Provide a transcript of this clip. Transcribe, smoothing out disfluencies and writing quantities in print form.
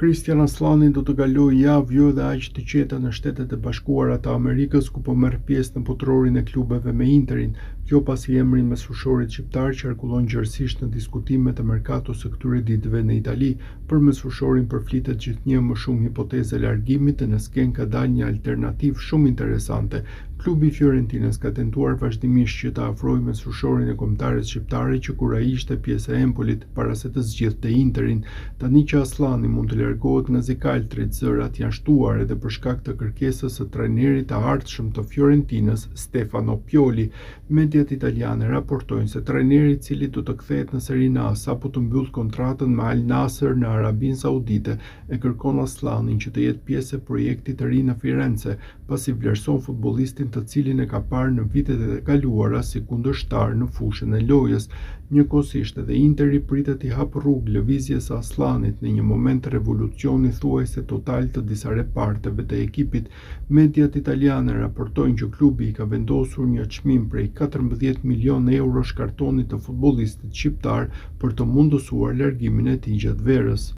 Kristian Aslani do të kalojë javë jo dhe aq të qeta në Shtetet e Bashkuara të Amerikës, ku po merr pjesë në putrorin e klubeve me Interin. Kjo pasi emri i mesfushorit shqiptar qarkullon gjerësisht në diskutimet e merkatos së këtyre ditëve në Itali. Për mesfushorin përflitet gjithnjë më shumë hipoteze largimit dhe në skenë ka dalë një alternativë shumë interesante. Klubi i Fiorentinës ka tentuar vazhdimisht që të afrojë mesfushorin e kombëtares shqiptare që kur ai ishte pjesë e Empolit para se të zgjidhte Interin. Tani që Aslani mund të largohet nga zikaltrit, zërat janë shtuar edhe për shkak të kërkesës së trajnerit të ardhshëm të Fiorentinës, Stefano Pioli. Mediat italiane raportojnë se trajneri i cili do të kthehet në Serie A sapo të mbyll kontratën me Al Nassr në Arabinë Saudite e kërkon Aslanin që të jetë pjesë e projektit të ri në Firenze, pasi vlerëson futbollistin të cilin e ka parë në vitet e kaluara si kundërshtar në fushën e lojës. Njëkohësisht edhe Interi pritet i hapë rrugë lëvizjes së Aslanit në një moment revolucioni thuajse total të disa reparteve të ekipit. Mediat italiane raportojnë që klubi i ka vendosur një çmim prej 14 milion euro shkartonit të futbollistit shqiptar për të mundësuar largimin e tij gjatë verës.